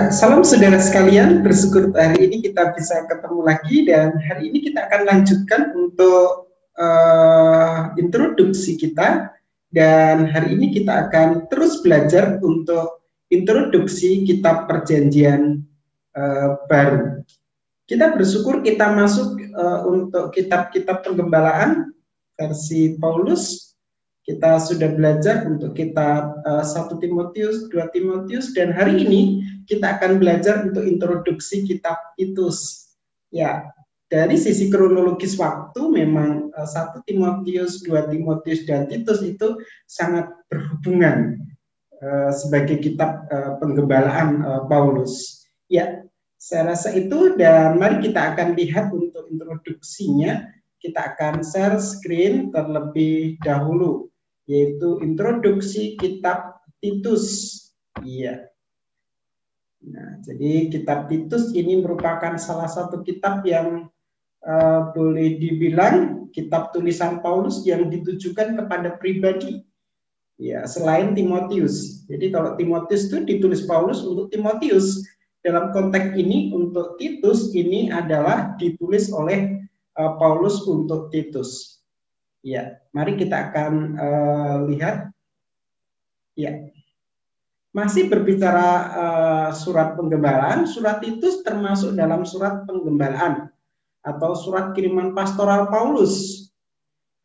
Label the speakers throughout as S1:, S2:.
S1: Ya, salam saudara sekalian, bersyukur hari ini kita bisa ketemu lagi dan hari ini kita akan lanjutkan untuk introduksi kita dan hari ini kita akan terus belajar untuk introduksi kitab perjanjian baru. Kita bersyukur kita masuk untuk kitab-kitab penggembalaan versi Paulus. Kita sudah belajar untuk kitab 1 Timotius, 2 Timotius, dan hari ini kita akan belajar untuk introduksi kitab Titus. Ya, dari sisi kronologis waktu memang 1 Timotius, 2 Timotius, dan Titus itu sangat berhubungan sebagai kitab penggembalaan Paulus. Ya, saya rasa itu dan mari kita akan lihat untuk introduksinya. Kita akan share screen terlebih dahulu, yaitu introduksi kitab Titus. Iya. Nah, jadi kitab Titus ini merupakan salah satu kitab yang boleh dibilang kitab tulisan Paulus yang ditujukan kepada pribadi. Ya, selain Timotius. Jadi kalau Timotius itu ditulis Paulus untuk Timotius. Dalam konteks ini untuk Titus ini adalah ditulis oleh Paulus untuk Titus. Ya, mari kita akan lihat. Ya, masih berbicara surat penggembalaan, surat Titus termasuk dalam surat penggembalaan atau surat kiriman pastoral Paulus.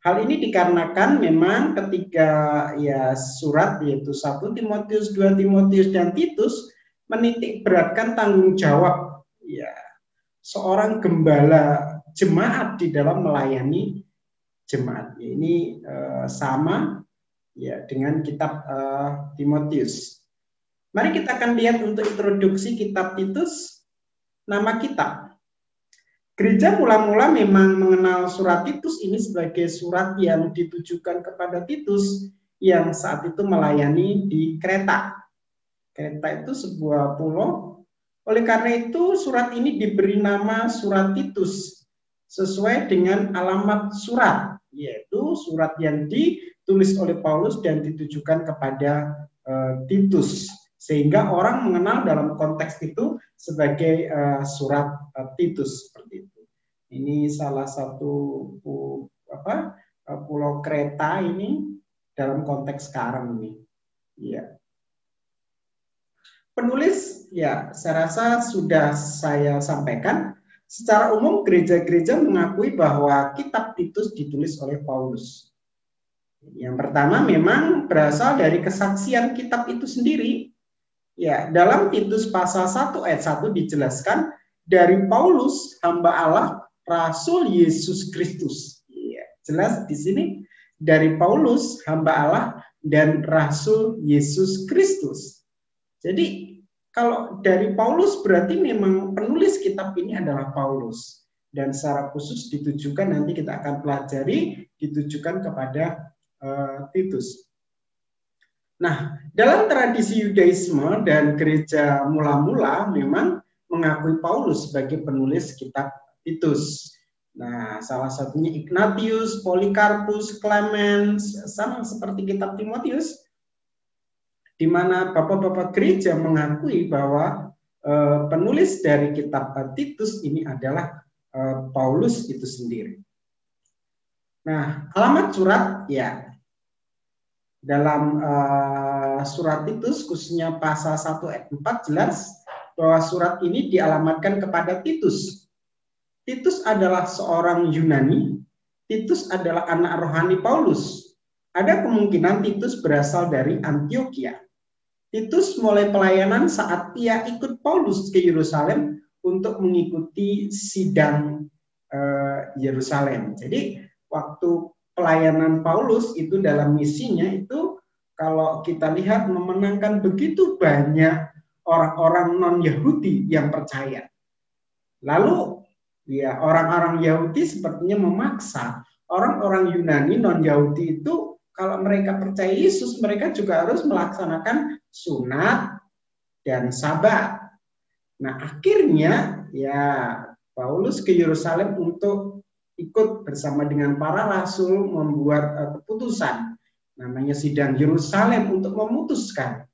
S1: Hal ini dikarenakan memang ketiga ya surat yaitu 1 Timotius, 2 Timotius, dan Titus menitik beratkan tanggung jawab ya seorang gembala jemaat di dalam melayani jemaat. Ini sama ya dengan kitab Timotius. Mari kita akan lihat untuk introduksi kitab Titus. Nama kitab. Gereja mula-mula memang mengenal surat Titus ini sebagai surat yang ditujukan kepada Titus yang saat itu melayani di Kreta. Kreta itu sebuah pulau. Oleh karena itu surat ini diberi nama surat Titus sesuai dengan alamat surat, yaitu surat yang ditulis oleh Paulus dan ditujukan kepada Titus, sehingga orang mengenal dalam konteks itu sebagai surat Titus seperti itu. Ini salah satu pulau Kreta ini dalam konteks sekarang ini. Ya. Penulis ya saya rasa sudah saya sampaikan. Secara umum gereja-gereja mengakui bahwa kitab Titus ditulis oleh Paulus. Yang pertama memang berasal dari kesaksian kitab itu sendiri. Ya, dalam Titus pasal 1 ayat 1 dijelaskan dari Paulus hamba Allah Rasul Yesus Kristus. Ya, jelas di sini dari Paulus hamba Allah dan Rasul Yesus Kristus. Jadi kalau dari Paulus berarti memang penulis kitab ini adalah Paulus. Dan secara khusus ditujukan nanti kita akan pelajari ditujukan kepada Titus. Nah, dalam tradisi Yudaisme dan gereja mula-mula memang mengakui Paulus sebagai penulis kitab Titus. Nah, salah satunya Ignatius, Polikarpus, Clemens, sama seperti kitab Timotius, di mana bapak-bapak gereja mengakui bahwa penulis dari kitab Titus ini adalah Paulus itu sendiri. Nah, alamat surat ya dalam surat Titus khususnya pasal 1 ayat 4 jelas bahwa surat ini dialamatkan kepada Titus. Titus adalah seorang Yunani. Titus adalah anak rohani Paulus. Ada kemungkinan Titus berasal dari Antioquia. Titus mulai pelayanan saat ia ikut Paulus ke Yerusalem untuk mengikuti sidang Yerusalem. Jadi waktu pelayanan Paulus itu dalam misinya itu kalau kita lihat memenangkan begitu banyak orang-orang non-Yahudi yang percaya. Lalu ya orang-orang Yahudi sepertinya memaksa orang-orang Yunani non-Yahudi itu kalau mereka percaya Yesus, mereka juga harus melaksanakan sunat dan sabat. Nah, akhirnya ya Paulus ke Yerusalem untuk ikut bersama dengan para rasul membuat keputusan namanya sidang Yerusalem untuk memutuskan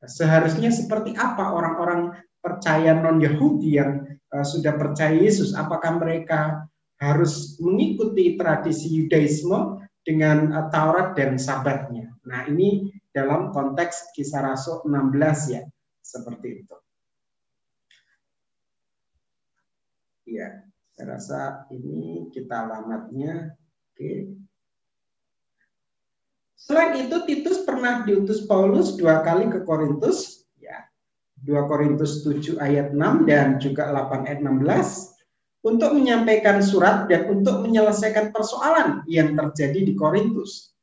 S1: seharusnya seperti apa orang-orang percaya non-Yahudi yang sudah percaya Yesus, apakah mereka harus mengikuti tradisi Yudaisme dengan Taurat dan Sabatnya. Nah, ini dalam konteks Kisah Rasul 16 ya, seperti itu. Ya, saya rasa ini kita alamatnya. Oke. Selain itu, Titus pernah diutus Paulus 2 kali ke Korintus, ya, 2 Korintus 7 ayat 6 dan juga 8 ayat 16, untuk menyampaikan surat dan untuk menyelesaikan persoalan yang terjadi di Korintus,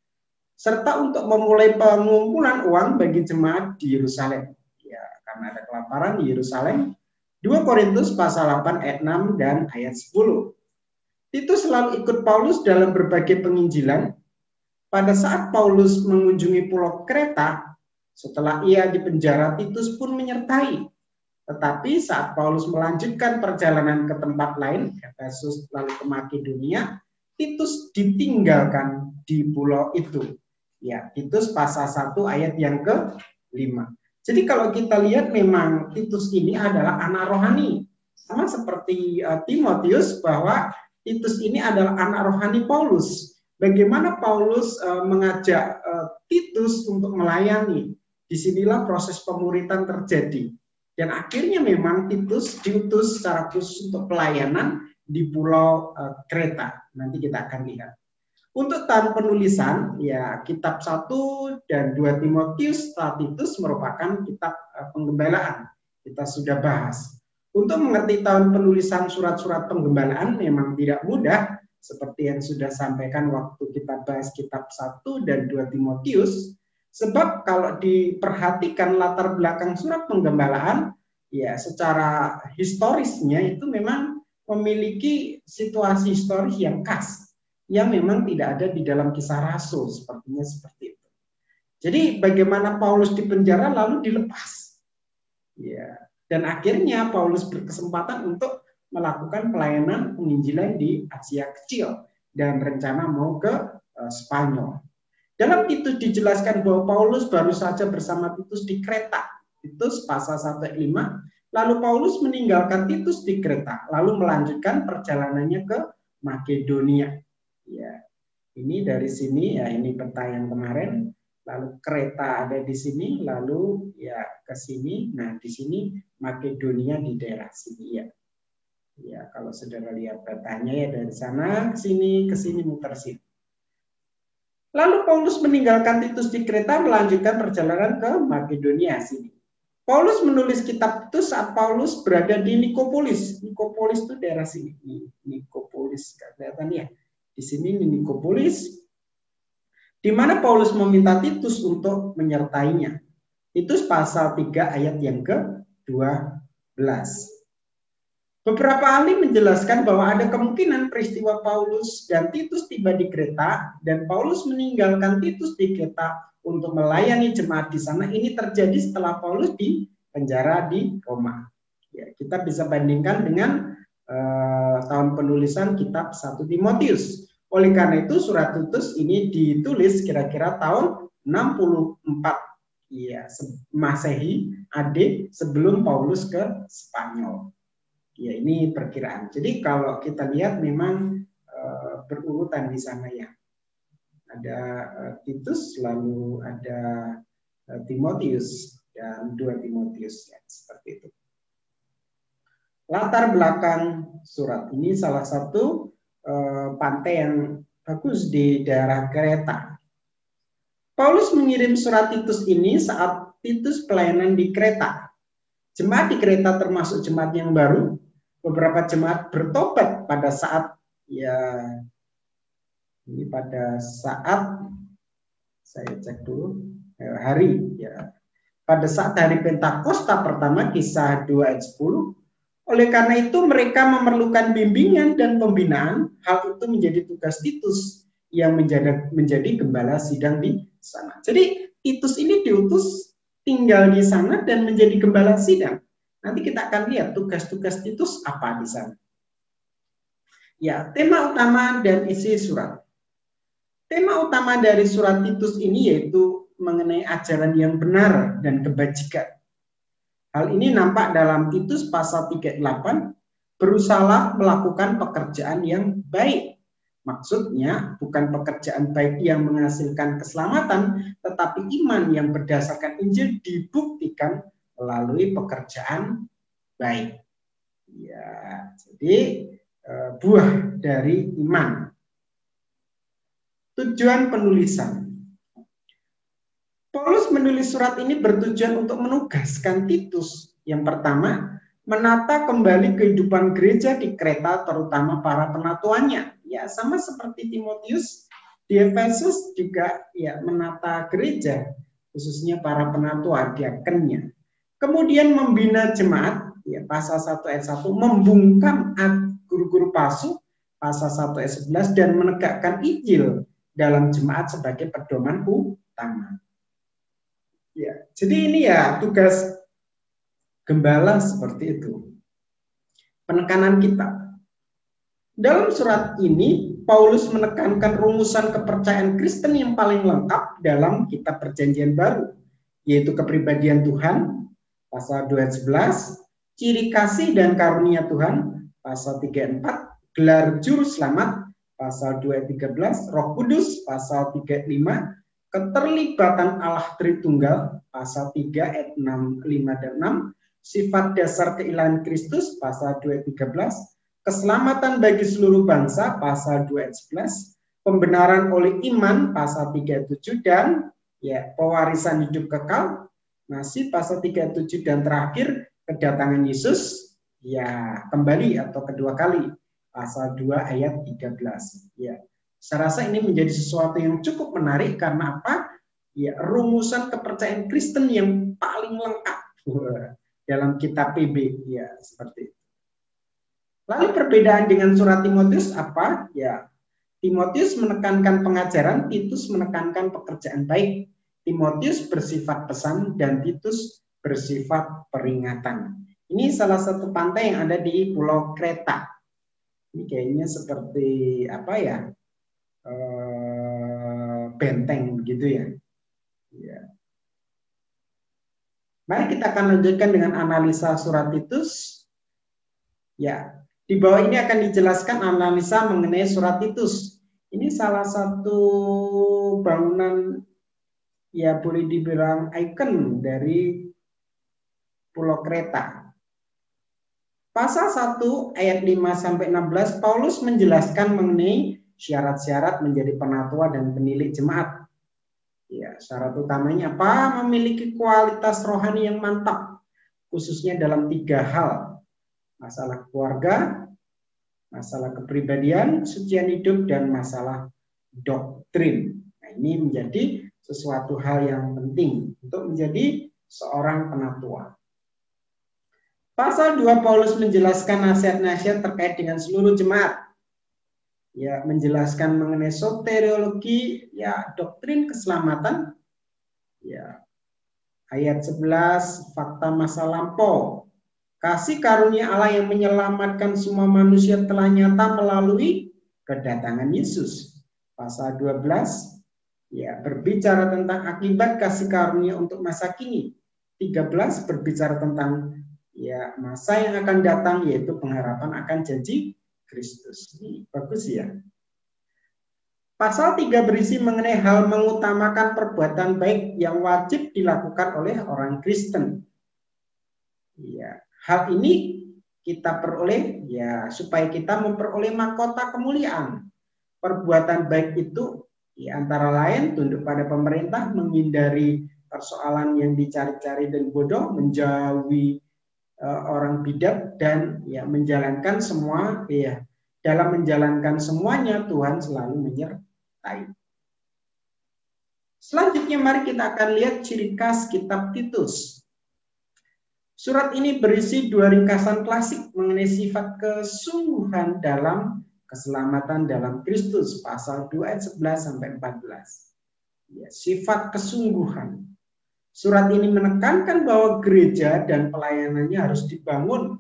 S1: serta untuk memulai pengumpulan uang bagi jemaat di Yerusalem. Ya, karena ada kelaparan di Yerusalem. 2 Korintus pasal 8 ayat 6 dan ayat 10. Titus selalu ikut Paulus dalam berbagai penginjilan. Pada saat Paulus mengunjungi pulau Kreta, setelah ia dipenjara, Titus pun menyertai. Tetapi saat Paulus melanjutkan perjalanan ke tempat lain, Efesus lalu ke Makedonia, Titus ditinggalkan di pulau itu. Ya, Titus pasal 1 ayat yang ke-5. Jadi kalau kita lihat memang Titus ini adalah anak rohani. Sama seperti Timotius, bahwa Titus ini adalah anak rohani Paulus. Bagaimana Paulus mengajak Titus untuk melayani. Disinilah proses pemuritan terjadi. Dan akhirnya memang Titus diutus secara khusus untuk pelayanan di pulau Kreta. Nanti kita akan lihat. Untuk tahun penulisan, ya kitab 1 dan 2 Timotius setelah Titus merupakan kitab penggembalaan. Kita sudah bahas. Untuk mengerti tahun penulisan surat-surat penggembalaan memang tidak mudah, seperti yang sudah sampaikan waktu kita bahas kitab 1 dan 2 Timotius. Sebab kalau diperhatikan latar belakang surat penggembalaan, ya secara historisnya itu memang memiliki situasi historis yang khas, yang memang tidak ada di dalam Kisah Rasul, sepertinya seperti itu. Jadi bagaimana Paulus dipenjara lalu dilepas. Ya, dan akhirnya Paulus berkesempatan untuk melakukan pelayanan penginjilan di Asia Kecil dan rencana mau ke Spanyol. Dalam Titus dijelaskan bahwa Paulus baru saja bersama Titus di Kreta. Titus pasal 1 ayat 5. Lalu Paulus meninggalkan Titus di Kreta, lalu melanjutkan perjalanannya ke Makedonia. Ya, ini dari sini ya, ini peta yang kemarin. Lalu Kreta ada di sini, lalu ya ke sini. Nah, di sini Makedonia di daerah sini ya. Ya, kalau saudara lihat petanya ya dari sana ke sini muter sini. Lalu Paulus meninggalkan Titus di Kreta, melanjutkan perjalanan ke Makedonia sini. Paulus menulis kitab itu saat Paulus berada di Nikopolis. Nikopolis itu daerah sini. Nikopolis, kelihatan ya. Di sini Nikopolis, di mana Paulus meminta Titus untuk menyertainya. Titus pasal 3 ayat yang ke-12. Beberapa ahli menjelaskan bahwa ada kemungkinan peristiwa Paulus dan Titus tiba di Kreta dan Paulus meninggalkan Titus di Kreta untuk melayani jemaat di sana. Ini terjadi setelah Paulus dipenjara di Roma. Ya, kita bisa bandingkan dengan tahun penulisan kitab 1 Timotius. Oleh karena itu surat Titus ini ditulis kira-kira tahun 64 ya, Masehi AD sebelum Paulus ke Spanyol. Ya, ini perkiraan. Jadi kalau kita lihat memang berurutan di sana ya. Ada Titus, lalu ada Timotius dan 2 Timotius ya, seperti itu. Latar belakang surat ini salah satu pantai yang bagus di daerah Kreta. Paulus mengirim surat Titus ini saat Titus pelayanan di Kreta. Jemaat di Kreta termasuk jemaat yang baru. Beberapa jemaat bertobat pada saat ya ini pada saat saya cek dulu hari ya. Pada saat hari Pentakosta pertama kisah 2 ayat 10. Oleh karena itu mereka memerlukan bimbingan dan pembinaan. Hal itu menjadi tugas Titus yang menjadi gembala sidang di sana. Jadi Titus ini diutus tinggal di sana dan menjadi gembala sidang. Nanti kita akan lihat tugas-tugas Titus apa di sana. Ya, tema utama dan isi surat. Tema utama dari surat Titus ini yaitu mengenai ajaran yang benar dan kebajikan. Hal ini nampak dalam Titus pasal 38, berusahalah melakukan pekerjaan yang baik. Maksudnya bukan pekerjaan baik yang menghasilkan keselamatan, tetapi iman yang berdasarkan Injil dibuktikan melalui pekerjaan baik. Ya, jadi buah dari iman. Tujuan penulisan. Paulus menulis surat ini bertujuan untuk menugaskan Titus. Yang pertama, menata kembali kehidupan gereja di Kreta, terutama para penatuannya. Ya, sama seperti Timotius di Efesus juga ya menata gereja, khususnya para penatua, diakennya. Kemudian membina jemaat, ya pasal 1 ayat 1, membungkam guru-guru palsu, pasal 1 ayat 11, dan menegakkan Injil dalam jemaat sebagai pedoman utama. Ya, jadi ini ya tugas gembala seperti itu. Penekanan kita. Dalam surat ini, Paulus menekankan rumusan kepercayaan Kristen yang paling lengkap dalam kitab Perjanjian Baru, yaitu kepribadian Tuhan, pasal 2 ayat 11, ciri kasih dan karunia Tuhan, pasal 3 ayat 4, gelar juru selamat, pasal 2 ayat 13, Roh Kudus, pasal 3 ayat 5, keterlibatan Allah Tritunggal, pasal 3 ayat 6, 5 dan 6, sifat dasar keilahan Kristus, pasal 2 ayat 13, keselamatan bagi seluruh bangsa, pasal 2 ayat 11, pembenaran oleh iman, pasal 3 ayat 7, dan ya pewarisan hidup kekal, masih pasal 3 ayat 7, dan terakhir kedatangan Yesus, ya kembali atau kedua kali, pasal 2 ayat 13. Ya, saya rasa ini menjadi sesuatu yang cukup menarik karena apa? Ya, rumusan kepercayaan Kristen yang paling lengkap dalam kitab PB, ya seperti itu. Lalu perbedaan dengan surat Timotius apa? Ya, Timotius menekankan pengajaran, Titus menekankan pekerjaan baik. Timotius bersifat pesan dan Titus bersifat peringatan. Ini salah satu pantai yang ada di Pulau Kreta. Ini kayaknya seperti apa ya? Benteng begitu ya. Ya. Mari kita akan lanjutkan dengan analisa surat Titus. Ya, di bawah ini akan dijelaskan analisa mengenai surat Titus. Ini salah satu bangunan ya boleh dibilang ikon dari Pulau Kreta. Pasal 1 ayat 5 sampai 16 Paulus menjelaskan mengenai syarat-syarat menjadi penatua dan penilik jemaat. Ya, syarat utamanya apa? Memiliki kualitas rohani yang mantap, khususnya dalam 3 hal. Masalah keluarga, masalah kepribadian, sucian hidup, dan masalah doktrin. Nah, ini menjadi sesuatu hal yang penting untuk menjadi seorang penatua. Pasal 2 Paulus menjelaskan nasihat-nasihat terkait dengan seluruh jemaat. Ya, menjelaskan mengenai soteriologi, ya doktrin keselamatan. Ya. Ayat 11, fakta masa lampau. Kasih karunia Allah yang menyelamatkan semua manusia telah nyata melalui kedatangan Yesus. Pasal 12, ya berbicara tentang akibat kasih karunia untuk masa kini. 13 berbicara tentang ya masa yang akan datang, yaitu pengharapan akan janji Kristus. Ini bagus ya. Pasal 3 berisi mengenai hal mengutamakan perbuatan baik yang wajib dilakukan oleh orang Kristen. Ya, hal ini kita peroleh ya supaya kita memperoleh mahkota kemuliaan. Perbuatan baik itu ya, antara lain tunduk pada pemerintah, menghindari persoalan yang dicari-cari dan bodoh, menjauhi orang bidat, dan ya menjalankan semua ya dalam menjalankan semuanya Tuhan selalu menyertai. Selanjutnya mari kita akan lihat ciri khas kitab Titus. Surat ini berisi 2 ringkasan klasik mengenai sifat kesungguhan dalam keselamatan dalam Kristus, pasal 2 ayat 11 sampai 14. Ya, sifat kesungguhan. Surat ini menekankan bahwa gereja dan pelayanannya harus dibangun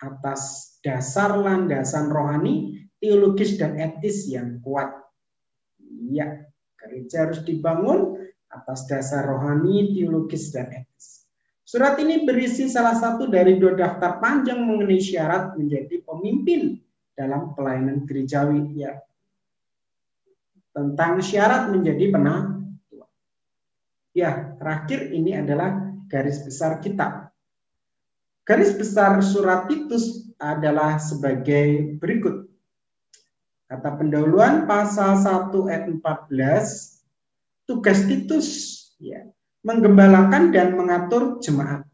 S1: atas dasar landasan rohani, teologis, dan etis yang kuat. Ya, gereja harus dibangun atas dasar rohani, teologis, dan etis. Surat ini berisi salah satu dari 2 daftar panjang mengenai syarat menjadi pemimpin dalam pelayanan gerejawi, ya. Tentang syarat menjadi penatua. Ya, terakhir ini adalah garis besar kita. Garis besar surat Titus adalah sebagai berikut. Kata pendahuluan pasal 1 ayat 14, tugas Titus, ya, menggembalakan dan mengatur jemaat.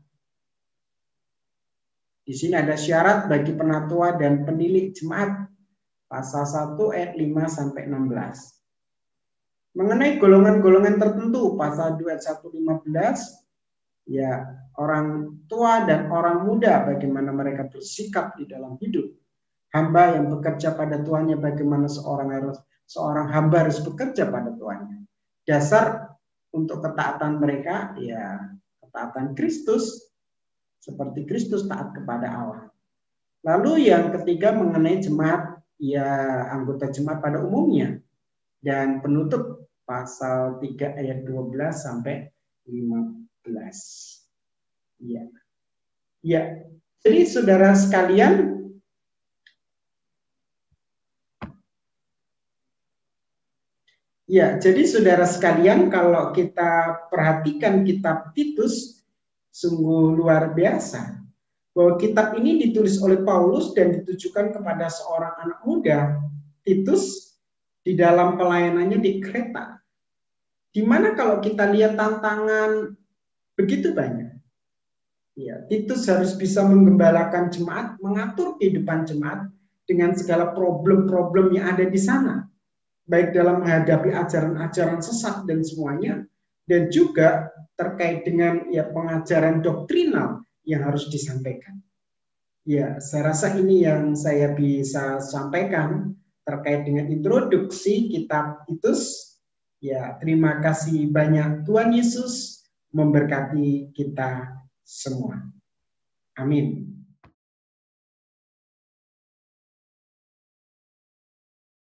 S1: Di sini ada syarat bagi penatua dan penilik jemaat. Pasal 1 ayat 5 sampai 16. Mengenai golongan-golongan tertentu, pasal 2 ayat 1-15, ya, orang tua dan orang muda bagaimana mereka bersikap di dalam hidup. Hamba yang bekerja pada tuannya bagaimana seorang hamba harus bekerja pada tuannya. Dasar untuk ketaatan mereka, ya, ketaatan Kristus, seperti Kristus taat kepada Allah. Lalu yang ketiga mengenai jemaat, ya, anggota jemaat pada umumnya. Dan penutup pasal 3 ayat 12 sampai 15. Ya. Ya. Jadi saudara sekalian, kalau kita perhatikan kitab Titus, sungguh luar biasa. Bahwa kitab ini ditulis oleh Paulus dan ditujukan kepada seorang anak muda, Titus, di dalam pelayanannya di Kreta. Di mana kalau kita lihat tantangan begitu banyak. Ya, Titus harus bisa menggembalakan jemaat, mengatur kehidupan jemaat dengan segala problem-problem yang ada di sana. Baik dalam menghadapi ajaran-ajaran sesat dan semuanya, dan juga terkait dengan, ya, pengajaran doktrinal yang harus disampaikan. Ya, saya rasa ini yang saya bisa sampaikan terkait dengan introduksi kitab Titus. Ya, terima kasih banyak. Tuhan Yesus memberkati kita semua. Amin.